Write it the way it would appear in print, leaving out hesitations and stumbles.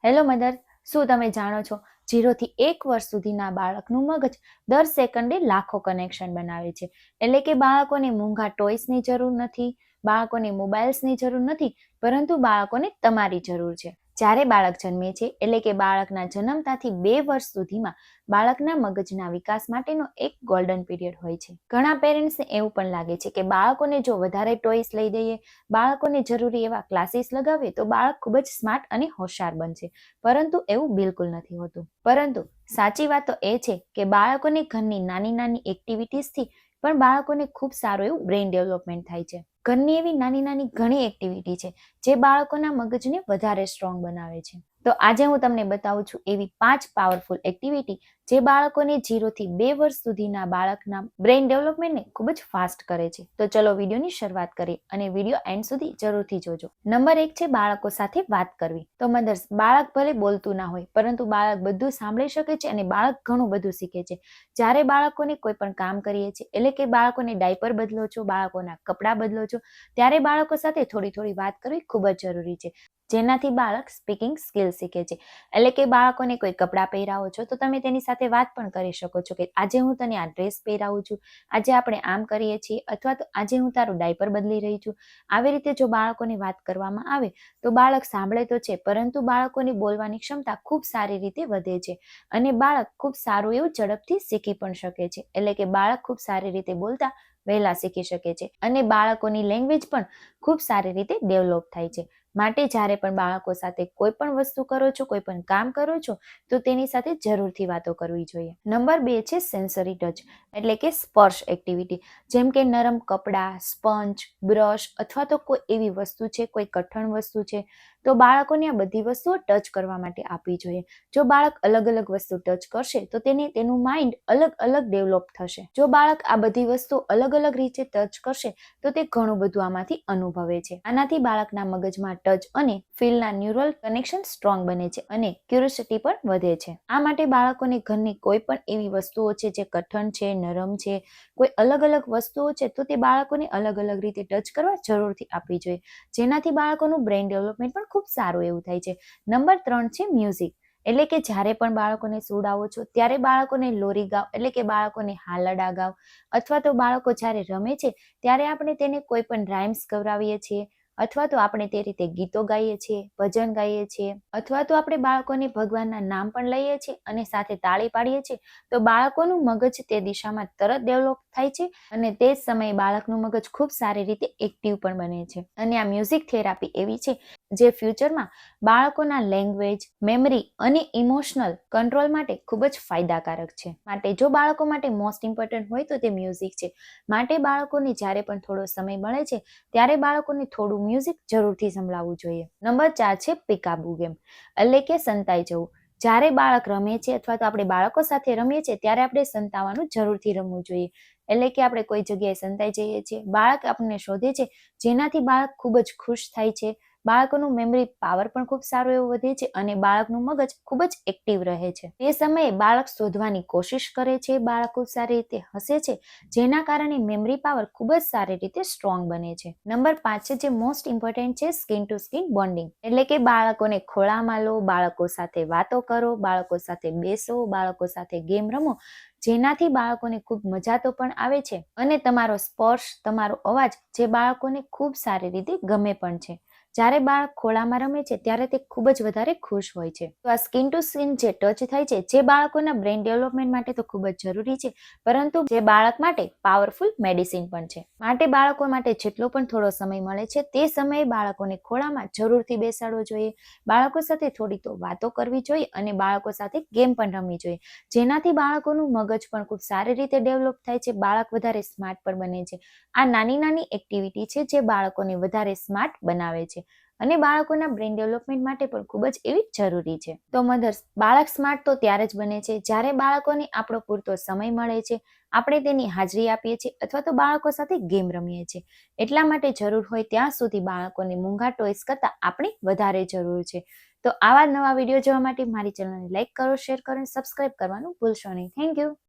Hello mother, શું તમે જાણો છો 0 થી 1 વર્ષ સુધીના બાળકનું મગજ દર સેકન્ડે લાખો કનેક્શન બનાવે છે. એટલે કે બાળકોને મૂંઘા ટોયસની જરૂર નથી, બાળકોને મોબાઈલ્સની જરૂર નથી, પરંતુ બાળકોને તમારી જરૂર છે. જ્યારે બાળક જન્મે છે એટલે કે બાળકના જન્મતાથી 2 વર્ષ સુધીમાં બાળકના મગજના વિકાસ માટેનો એક ગોલ્ડન પીરિયડ હોય છે. ઘણા પેરેન્ટ્સને એવું પણ લાગે છે કે બાળકોને જો વધારે ટોયસ લઈ દઈએ, બાળકોને જરૂરી એવા ક્લાસીસ લગાવીએ તો બાળક ખૂબ જ સ્માર્ટ અને હોશિયાર બનશે. પરંતુ એવું બિલકુલ નથી હોતું. પરંતુ સાચી વાત તો એ છે કે બાળકોને ઘરની નાની નાની એક્ટિવિટીઝથી પણ બાળકોને ખૂબ સારું એવું બ્રેઇન ડેવલપમેન્ટ થાય છે. ઘરની એવી નાની નાની ઘણી એક્ટિવિટી છે જે બાળકોના મગજને વધારે સ્ટ્રોંગ બનાવે છે. તો આજે હું તમને બતાવું છું એવી 5 પાવરફુલ એક્ટિવિટી જે બાળકોને 0 થી 2 વર્ષ સુધીના બાળકના બ્રેઇન ડેવલપમેન્ટને ખૂબ જ ફાસ્ટ કરે છે. તો ચલો વિડીયોની શરૂઆત કરીએ અને વિડીયો એન્ડ સુધી જરૂરથી જોજો. નંબર 1 છે બાળકો સાથે વાત કરવી. તો મધર્સ, બાળક ભલે બોલતું ના હોય પરંતુ બાળક બધું સાંભળી શકે છે અને બાળક ઘણું બધું શીખે છે. જ્યારે બાળકોને કોઈ પણ કામ કરીએ છીએ એટલે કે બાળકોને ડાયપર બદલો છો, બાળકોના કપડાં બદલો છો, ત્યારે બાળકો સાથે થોડી થોડી વાત કરવી ખૂબ જ જરૂરી છે, જેનાથી બાળક સ્પીકિંગ સ્કિલ શીખે છે. એટલે કે બાળકોને કોઈ કપડાં પહેરાવો છો તો તમે તેની સાથે વાત પણ કરી શકો છો કે આજે હું તને આ ડ્રેસ પહેરાવું છું, આજે આપણે આમ કરીએ છીએ, અથવા તો આજે હું તારું ડાયપર બદલી રહી છું. આવી રીતે જો બાળકોની વાત કરવામાં આવે તો બાળક સાંભળે તો છે પરંતુ બાળકોની બોલવાની ક્ષમતા ખૂબ સારી રીતે વધે છે અને બાળક ખૂબ સારું એવું ઝડપથી શીખી પણ શકે છે. એટલે કે બાળક ખૂબ સારી રીતે બોલતા વહેલા શીખી શકે છે અને બાળકોની લેંગ્વેજ પણ ખૂબ સારી રીતે ડેવલપ થાય છે. માટે જ્યારે પણ બાળકો સાથે કોઈ પણ વસ્તુ કરો છો, કોઈ પણ કામ કરો છો, તો તેની સાથે જરૂરથી વાતો કરવી જોઈએ. નંબર 2 છે સેન્સરી ટચ, એટલે કે સ્પર્શ એક્ટિવિટી. જેમ કે નરમ કપડાં, સ્પંજ, બ્રશ અથવા તો કોઈ એવી વસ્તુ છે, કોઈ કઠણ વસ્તુ છે, તો બાળકોને આ બધી વસ્તુઓ ટચ કરવા માટે આપવી જોઈએ. જો બાળક અલગ અલગ વસ્તુ ટચ કરશે તો તેનું માઇન્ડ અલગ અલગ ડેવલપ થશે. જો બાળક આ બધી વસ્તુ અલગ અલગ રીતે ટચ કરશે તો તે ઘણું બધું આમાંથી અનુભવે છે. આનાથી બાળકના મગજમાં ટચ અને ફીલના ન્યુરલ કનેક્શન સ્ટ્રોંગ બને છે અને ક્યુરિયોસિટી પણ વધે છે. આ માટે બાળકોને ઘરની કોઈ પણ એવી વસ્તુઓ છે જે કઠણ છે, નરમ છે, કોઈ અલગ અલગ વસ્તુઓ છે, તો તે બાળકોને અલગ અલગ રીતે ટચ કરવા જરૂરથી આપવી જોઈએ, જેનાથી બાળકોનું બ્રેઇન ડેવલપમેન્ટ પણ ખૂબ સારું એવું થાય છે. નંબર 3 છે મ્યુઝિક. એટલે કે જ્યારે પણ બાળકોને સુવડાવો છો ત્યારે બાળકોને લોરી ગાવ, એટલે કે બાળકોને હાલરડા ગાવ, અથવા તો બાળકો જ્યારે રમે છે ત્યારે આપણે તેને કોઈ પણ રાઇમ્સ કરાવીએ છીએ, અથવા તો આપણે તે રીતે ગીતો ગાઈએ છીએ, ભજન ગાઈએ છીએ, અથવા તો આપણે બાળકોને ભગવાનના નામ પણ લઈએ છીએ અને સાથે તાળી પાડીએ છીએ, તો બાળકોનું મગજ તે દિશામાં તરત ડેવલપ થાય છે અને તે જ સમયે બાળકનું મગજ ખૂબ સારી રીતે એક્ટિવ પણ બને છે. અને આ મ્યુઝિક થેરાપી એવી છે જે ફ્યુચરમાં બાળકોના લેંગ્વેજ, મેમરી અને ઇમોશનલ કંટ્રોલ માટે ખૂબ જ ફાયદાકારક છે. માટે જો બાળકો માટે મોસ્ટ ઇમ્પોર્ટન્ટ હોય તો તે મ્યુઝિક છે. માટે બાળકોને જ્યારે પણ થોડો સમય મળે છે ત્યારે બાળકોને થોડું મ્યુઝિક જરૂરથી સંભળાવવું જોઈએ. નંબર 4 છે પિકાબુ ગેમ, એટલે કે સંતાઈ જવું. જ્યારે બાળક રમે છે અથવા તો આપણે બાળકો સાથે રમીએ છીએ ત્યારે આપણે સંતાવાનું જરૂરથી રમવું જોઈએ. એટલે કે આપણે કોઈ જગ્યાએ સંતાઈ જઈએ છીએ, બાળક આપણને શોધે છે, જેનાથી બાળક ખૂબ જ ખુશ થાય છે, બાળકોનું મેમરી પાવર પણ ખૂબ સારો એવો વધે છે અને બાળકનું મગજ ખૂબ જ એક્ટિવ રહે છે. તે સમયે બાળક શોધવાની કોશિશ કરે છે, બાળક ખૂબ સારી રીતે હસે છે, જેના કારણે મેમરી પાવર ખૂબ જ સારી રીતે સ્ટ્રોંગ બને છે. નંબર 5 છે જે મોસ્ટ ઇમ્પોર્ટન્ટ છે સ્કિન ટુ સ્કિન બોન્ડિંગ, એટલે કે બાળકોને ખોળામાં લો, બાળકો સાથે વાતો કરો, બાળકો સાથે બેસો, બાળકો સાથે ગેમ રમો, જેનાથી બાળકોને ખૂબ મજા તો પણ આવે છે અને તમારો સ્પર્શ, તમારો અવાજ જે બાળકોને ખૂબ સારી રીતે ગમે પણ છે. જ્યારે બાળક ખોળામાં રમે છે ત્યારે તે ખૂબ જ વધારે ખુશ હોય છે. તો આ સ્કિન ટુ સ્કિન જે ટચ થાય છે જે બાળકોના બ્રેઇન ડેવલપમેન્ટ માટે તો ખૂબ જ જરૂરી છે, પરંતુ જે બાળક માટે પાવરફુલ મેડિસિન પણ છે. માટે બાળકો માટે જેટલો પણ થોડો સમય મળે છે તે સમયે બાળકોને ખોળામાં જરૂરથી બેસાડવો જોઈએ, બાળકો સાથે થોડી તો વાતો કરવી જોઈએ અને બાળકો સાથે ગેમ પણ રમવી જોઈએ, જેનાથી બાળકોનું મગજ પણ ખૂબ સારી રીતે ડેવલપ થાય છે, બાળક વધારે સ્માર્ટ પણ બને છે. આ નાની નાની એક્ટિવિટી છે જે બાળકોને વધારે સ્માર્ટ બનાવે છે અને બાળકોના બ્રેઇન ડેવલપમેન્ટ માટે પણ ખૂબ જ એવી જરૂરી છે. તો મધર્સ, બાળક સ્માર્ટ તો ત્યારે જ બને છે જ્યારે બાળકોને આપણો પૂરતો સમય મળે છે, આપણે તેની હાજરી આપીએ છીએ અથવા તો બાળકો સાથે ગેમ રમીએ છીએ. એટલા માટે જરૂર હોય ત્યાં સુધી બાળકોને મૂંઘા ટોયસ કરતાં આપણી વધારે જરૂર છે. તો આવા નવા વિડીયો જોવા માટે મારી ચેનલને લાઈક કરો, શેર કરો અને સબસ્ક્રાઇબ કરવાનું ભૂલશો નહીં. Thank you.